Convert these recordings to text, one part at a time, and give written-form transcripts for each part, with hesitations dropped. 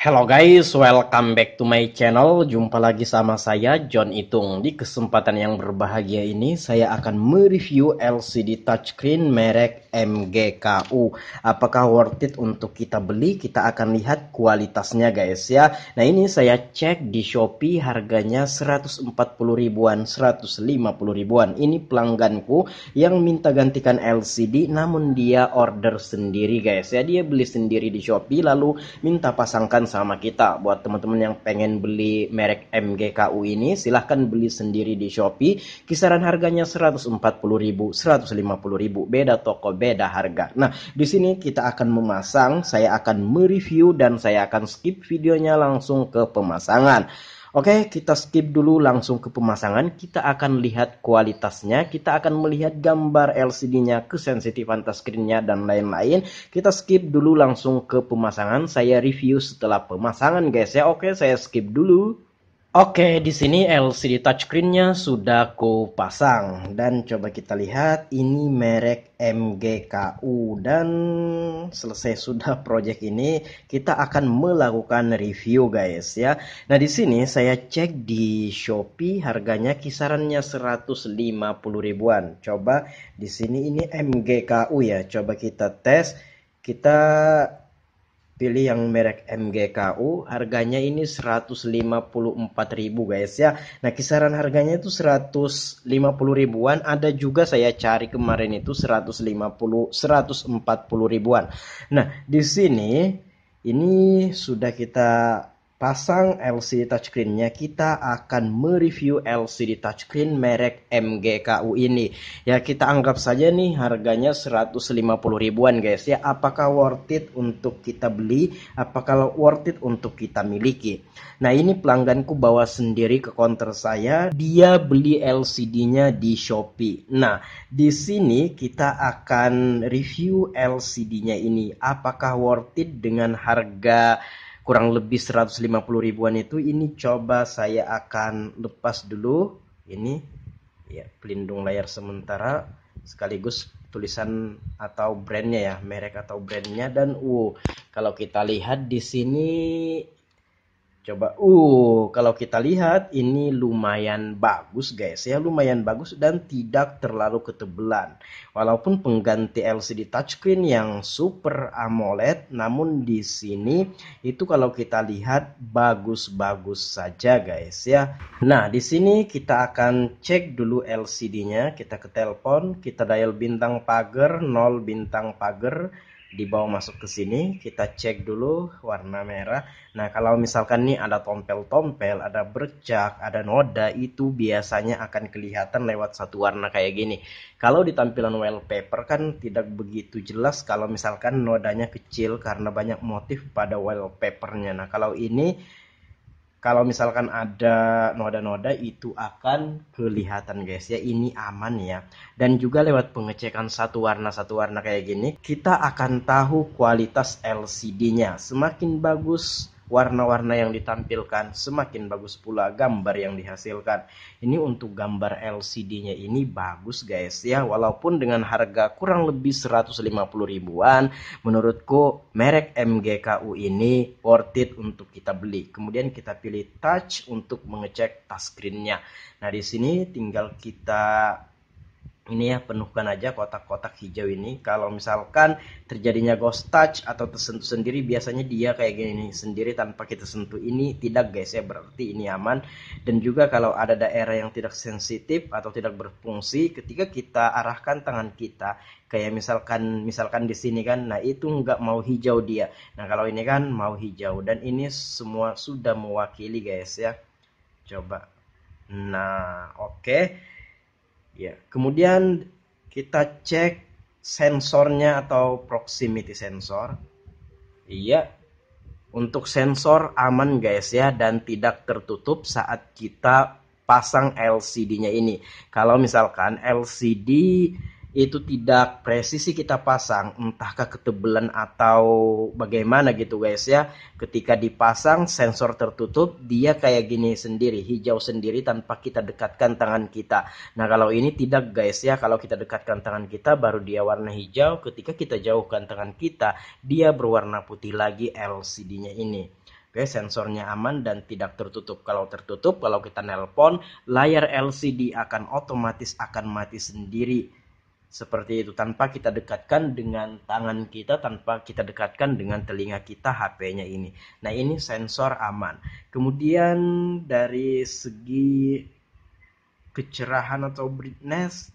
Hello guys, welcome back to my channel. Jumpa lagi sama saya John Itung. Di kesempatan yang berbahagia ini saya akan mereview LCD touchscreen merek MGKU. Apakah worth it untuk kita beli? Kita akan lihat kualitasnya guys ya. Nah, ini saya cek di Shopee harganya 140 ribuan, 150 ribuan. Ini pelangganku yang minta gantikan LCD namun dia order sendiri guys ya. Dia beli sendiri di Shopee lalu minta pasangkan sama kita. Buat teman-teman yang pengen beli merek MGKU ini, silahkan beli sendiri di Shopee. Kisaran harganya 140.000, 150.000. Beda toko, beda harga. Nah, di sini kita akan memasang, saya akan mereview dan saya akan skip videonya langsung ke pemasangan. Oke, kita skip dulu langsung ke pemasangan. Kita akan lihat kualitasnya, kita akan melihat gambar LCD-nya, kesensitifan touchscreen-nya, dan lain-lain. Kita skip dulu langsung ke pemasangan. Saya review setelah pemasangan, guys ya. Oke, saya skip dulu. Oke, di sini LCD touchscreen-nya sudah ku pasang dan coba kita lihat ini merek MGKU dan selesai sudah project ini kita akan melakukan review guys ya. Nah, di sini saya cek di Shopee harganya kisarannya 150 ribuan. Coba di sini ini MGKU ya. Coba kita tes. Kita pilih yang merek MGKU, harganya ini 154.000 guys ya. Nah, kisaran harganya itu 150 ribuan, ada juga saya cari kemarin itu 150 140 ribuan. Nah, di sini ini sudah kita pasang LCD touchscreen-nya. Kita akan mereview LCD touchscreen merek MGKU ini. Ya, kita anggap saja nih harganya 150 ribuan guys ya. Apakah worth it untuk kita beli? Apakah worth it untuk kita miliki? Nah, ini pelangganku bawa sendiri ke counter saya. Dia beli LCD-nya di Shopee. Nah, di sini kita akan review LCD-nya ini. Apakah worth it dengan harga kurang lebih 150 ribuan itu. Ini coba saya akan lepas dulu ini ya, pelindung layar sementara sekaligus tulisan atau brandnya ya, merek atau brandnya. Dan kalau kita lihat di sini, coba kalau kita lihat ini lumayan bagus guys ya, lumayan bagus dan tidak terlalu ketebelan. Walaupun pengganti LCD touchscreen yang Super AMOLED, namun di sini itu kalau kita lihat bagus-bagus saja guys ya. Nah, di sini kita akan cek dulu LCD-nya. Kita ke telepon, kita dial bintang pagar, 0 bintang pagar. Di bawah masuk ke sini, kita cek dulu warna merah. Nah, kalau misalkan nih ada tompel-tompel, ada bercak, ada noda, itu biasanya akan kelihatan lewat satu warna kayak gini. Kalau di tampilan wallpaper kan tidak begitu jelas kalau misalkan nodanya kecil karena banyak motif pada wallpapernya. Nah, kalau ini, kalau misalkan ada noda-noda itu akan kelihatan guys ya, ini aman ya. Dan juga lewat pengecekan satu warna kayak gini, kita akan tahu kualitas LCD-nya. Semakin bagus warna-warna yang ditampilkan, semakin bagus pula gambar yang dihasilkan. Ini untuk gambar LCD-nya ini bagus guys ya. Walaupun dengan harga kurang lebih 150 ribuan, menurutku merek MGKU ini worth it untuk kita beli. Kemudian kita pilih touch untuk mengecek touchscreen-nya. Nah, di sini tinggal kita ini ya, penuhkan aja kotak-kotak hijau ini. Kalau misalkan terjadinya ghost touch atau tersentuh sendiri, biasanya dia kayak gini sendiri tanpa kita sentuh. Ini tidak guys ya, berarti ini aman. Dan juga kalau ada daerah yang tidak sensitif atau tidak berfungsi, ketika kita arahkan tangan kita, kayak misalkan di sini kan, nah itu nggak mau hijau dia. Nah, kalau ini kan mau hijau, dan ini semua sudah mewakili guys ya. Coba. Nah, oke. Ya, kemudian kita cek sensornya atau proximity sensor. Iya, untuk sensor aman guys ya, dan tidak tertutup saat kita pasang LCD-nya ini. Kalau misalkan LCD itu tidak presisi kita pasang, entahkah ketebelan atau bagaimana gitu guys ya, ketika dipasang sensor tertutup, dia kayak gini sendiri, hijau sendiri tanpa kita dekatkan tangan kita. Nah, kalau ini tidak guys ya, kalau kita dekatkan tangan kita baru dia warna hijau, ketika kita jauhkan tangan kita dia berwarna putih lagi LCD-nya ini. Oke, sensornya aman dan tidak tertutup. Kalau tertutup, kalau kita nelpon, layar LCD akan otomatis akan mati sendiri. Seperti itu, tanpa kita dekatkan dengan tangan kita, tanpa kita dekatkan dengan telinga kita HP-nya ini. Nah, ini sensor aman. Kemudian dari segi kecerahan atau brightness,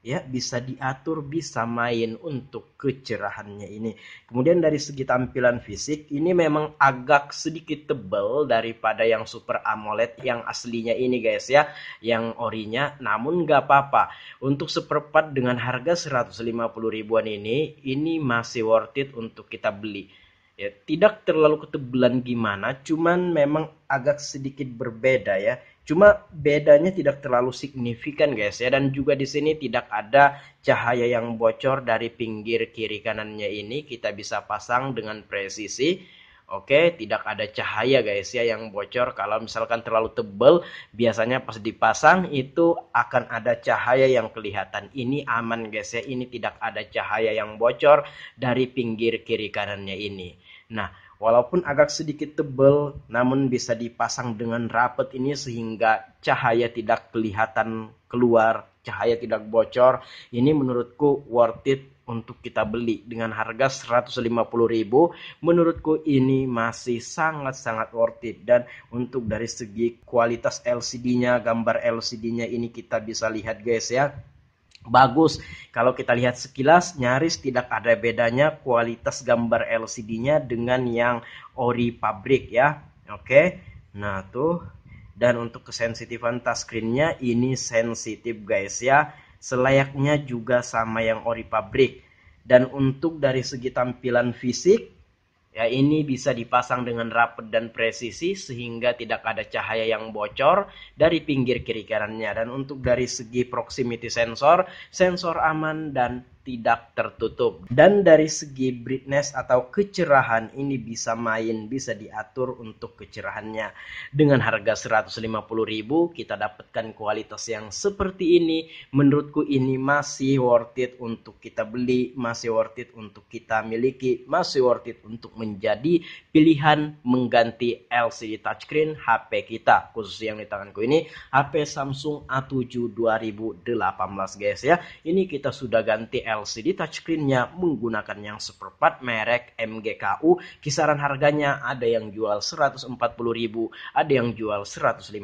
ya bisa diatur, bisa main untuk kecerahannya ini. Kemudian dari segi tampilan fisik, ini memang agak sedikit tebal daripada yang Super AMOLED yang aslinya ini guys ya, yang orinya. Namun nggak apa-apa, untuk seperempat dengan harga 150 ribuan ini masih worth it untuk kita beli. Ya, tidak terlalu ketebalan gimana, cuman memang agak sedikit berbeda ya. Cuma bedanya tidak terlalu signifikan guys ya, dan juga di sini tidak ada cahaya yang bocor dari pinggir kiri kanannya ini, kita bisa pasang dengan presisi. Oke, tidak ada cahaya guys ya yang bocor. Kalau misalkan terlalu tebal, biasanya pas dipasang itu akan ada cahaya yang kelihatan. Ini aman guys ya, ini tidak ada cahaya yang bocor dari pinggir kiri kanannya ini. Nah, walaupun agak sedikit tebal, namun bisa dipasang dengan rapat ini sehingga cahaya tidak kelihatan keluar, cahaya tidak bocor. Ini menurutku worth it untuk kita beli dengan harga 150.000. Menurutku ini masih sangat-sangat worth it. Dan untuk dari segi kualitas LCD-nya, gambar LCD-nya ini kita bisa lihat guys ya, bagus. Kalau kita lihat sekilas, nyaris tidak ada bedanya kualitas gambar LCD-nya dengan yang ori pabrik ya. Oke, nah tuh. Dan untuk kesensitifan touchscreen-nya ini sensitif guys ya, selayaknya juga sama yang ori pabrik. Dan untuk dari segi tampilan fisik, ya ini bisa dipasang dengan rapat dan presisi sehingga tidak ada cahaya yang bocor dari pinggir kiri kanannya. Dan untuk dari segi proximity sensor, sensor aman dan tidak tertutup. Dan dari segi brightness atau kecerahan ini bisa main, bisa diatur untuk kecerahannya. Dengan harga 150.000 kita dapatkan kualitas yang seperti ini. Menurutku ini masih worth it untuk kita beli, masih worth it untuk kita miliki, masih worth it untuk menjadi pilihan mengganti LCD touchscreen HP kita. Khusus yang di tanganku ini HP Samsung A7 2018 guys ya. Ini kita sudah ganti LCD touchscreen-nya menggunakan yang seperempat merek MGKU. Kisaran harganya ada yang jual 140.000, ada yang jual 150.000,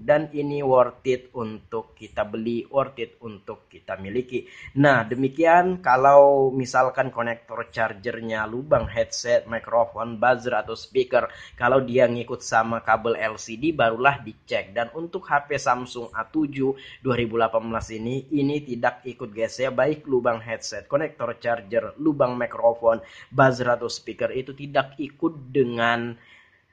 dan ini worth it untuk kita beli, worth it untuk kita miliki. Nah, demikian kalau misalkan konektor chargernya, lubang headset, mikrofon, buzzer atau speaker, kalau dia ngikut sama kabel LCD barulah dicek. Dan untuk HP Samsung A7 2018 ini tidak ikut guys ya, baik lubang headset, konektor charger, lubang mikrofon, buzzer atau speaker itu tidak ikut dengan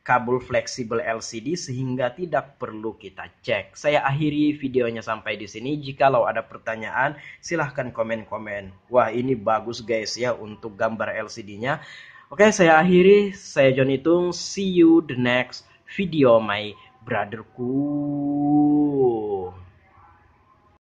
kabel fleksibel LCD sehingga tidak perlu kita cek. Saya akhiri videonya sampai di sini. Jikalau ada pertanyaan silahkan komen-komen. Wah, ini bagus guys ya untuk gambar LCD-nya. Oke, saya akhiri. Saya John Itung. See you the next video my brotherku.